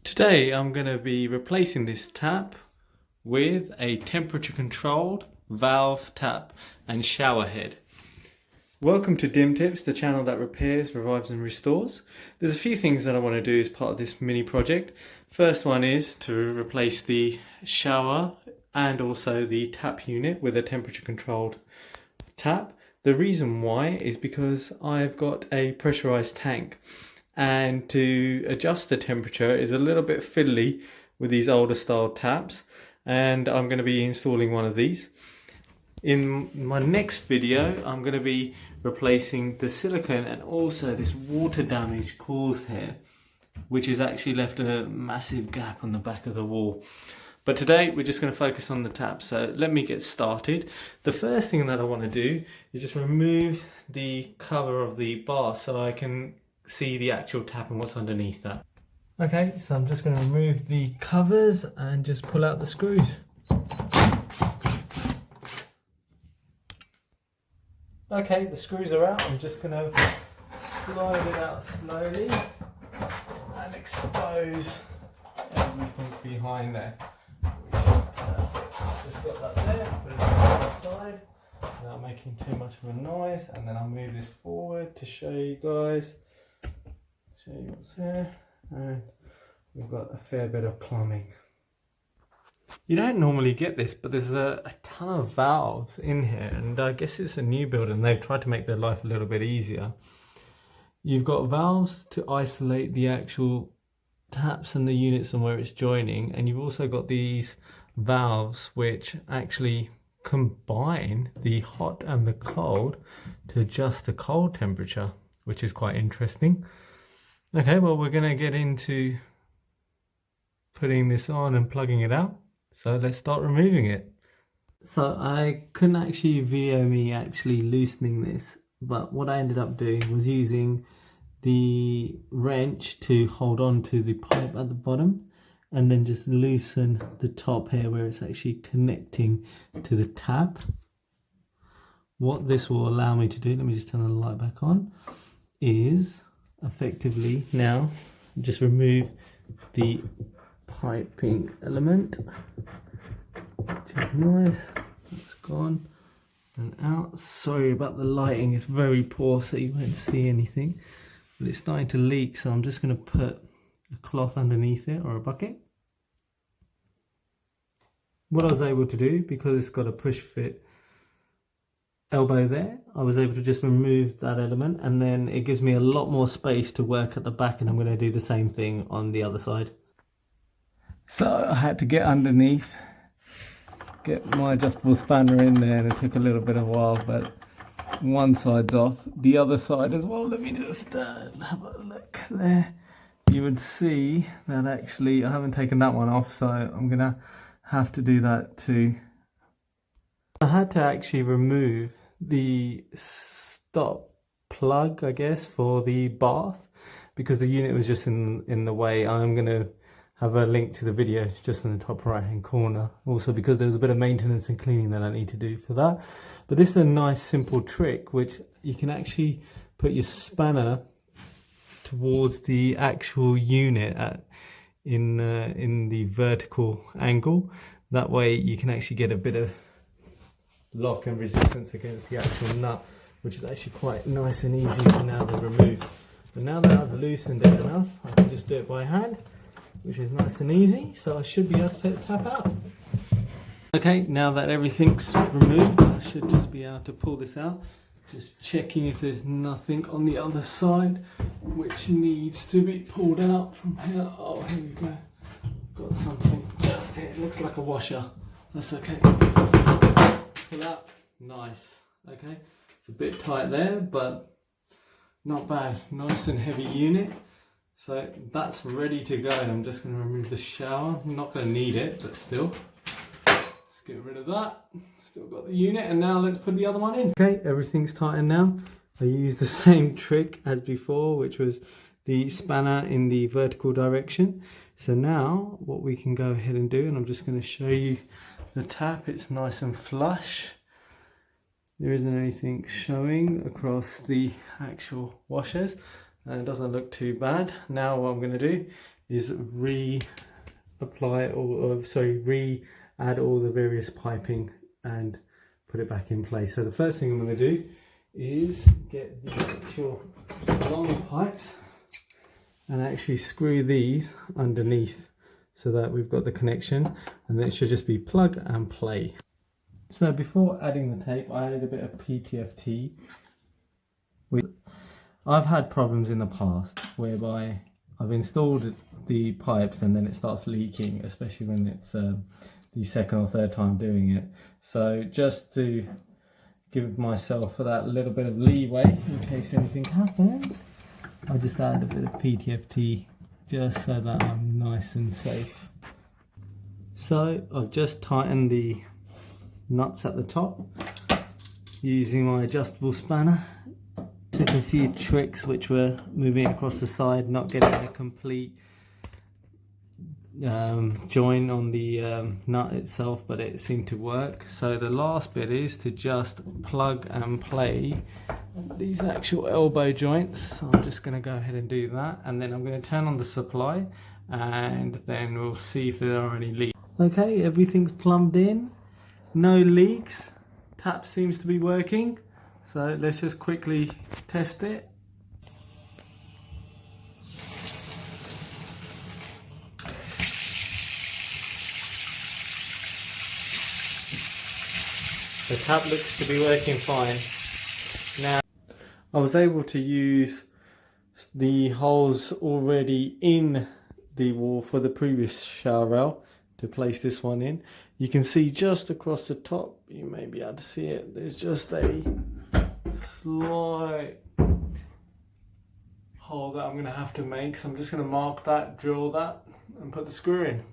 Today I'm going to be replacing this tap with a temperature controlled valve tap and shower head. Welcome to Dim Tips, the channel that repairs, revives and restores. There's a few things that I want to do as part of this mini project. First one is to replace the shower and also the tap unit with a temperature controlled tap. The reason why is because I've got a pressurized tank, and to adjust the temperature is a little bit fiddly with these older style taps, and I'm going to be installing one of these. In my next video I'm going to be replacing the silicone and also this water damage caused here, which has actually left a massive gap on the back of the wall. But today we're just going to focus on the tap, so let me get started. The first thing that I want to do is just remove the cover of the bar so I can see the actual tap and what's underneath that. Okay, so I'm just going to remove the covers and just pull out the screws. Okay, the screws are out. I'm just going to slide it out slowly and expose everything behind there. Just got that there, put it on the side without making too much of a noise, and then I'll move this forward to show you guys. Show you what's here, and we've got a fair bit of plumbing. You don't normally get this, but there's a ton of valves in here, and I guess it's a new build and they've tried to make their life a little bit easier. You've got valves to isolate the actual taps and the units and where it's joining, and you've also got these valves which actually combine the hot and the cold to adjust the cold temperature, which is quite interesting. Okay, well, we're going to get into putting this on and plugging it out. So let's start removing it. So I couldn't actually video me actually loosening this, but what I ended up doing was using the wrench to hold on to the pipe at the bottom and then just loosen the top here where it's actually connecting to the tap. What this will allow me to do, let me just turn the light back on, is effectively now just remove the piping element, which is nice. It's gone and out. Sorry about the lighting, it's very poor so you won't see anything, but it's starting to leak, so I'm just going to put a cloth underneath it or a bucket. What I was able to do, because it's got a push fit elbow there, I was able to just remove that element, and then it gives me a lot more space to work at the back, and I'm going to do the same thing on the other side. So I had to get underneath, get my adjustable spanner in there, and it took a little bit of a while, but one side's off. The other side as well, let me just have a look there. You would see that actually I haven't taken that one off, so I'm going to have to do that too. I had to actually remove the stop plug, I guess, for the bath because the unit was just in the way. I'm going to have a link to the video just in the top right hand corner, also because there's a bit of maintenance and cleaning that I need to do for that. But this is a nice simple trick which you can actually put your spanner towards the actual unit in the vertical angle. That way you can actually get a bit of lock and resistance against the actual nut, which is actually quite nice and easy to now to remove. But now that I've loosened it enough, I can just do it by hand, which is nice and easy, so I should be able to take the tap out. Okay, now that everything's removed, I should just be able to pull this out. Just checking if there's nothing on the other side which needs to be pulled out from here. Oh, here we go. Got something just here. It looks like a washer. That's okay. Pull out. Nice. Okay. It's a bit tight there, but not bad. Nice and heavy unit. So that's ready to go. I'm just going to remove the shower. I'm not going to need it, but still. Let's get rid of that. Still got the unit, and now let's put the other one in. Okay, everything's tightened now. I used the same trick as before, which was the spanner in the vertical direction. So now what we can go ahead and do, and I'm just going to show you the tap. It's nice and flush. There isn't anything showing across the actual washers, and it doesn't look too bad. Now what I'm going to do is re-add all the various piping and put it back in place. So the first thing I'm going to do is get the actual long pipes and actually screw these underneath so that we've got the connection, and then it should just be plug and play. So before adding the tape, I added a bit of PTFT. I've had problems in the past whereby I've installed the pipes and then it starts leaking, especially when it's the second or third time doing it. So just to give myself that little bit of leeway in case anything happens, I just add a bit of PTFT just so that I'm nice and safe. So I've just tightened the nuts at the top using my adjustable spanner. Took a few tricks which were moving across the side, not getting a complete join on the nut itself, but it seemed to work. So the last bit is to just plug and play these actual elbow joints. So I'm just going to go ahead and do that, and then I'm going to turn on the supply and then we'll see if there are any leaks. Okay, everything's plumbed in, no leaks, tap seems to be working, so let's just quickly test it. The tap looks to be working fine. Now, I was able to use the holes already in the wall for the previous shower rail to place this one in. You can see just across the top, you may be able to see it, there's just a slight hole that I'm going to have to make. So I'm just going to mark that, drill that and put the screw in.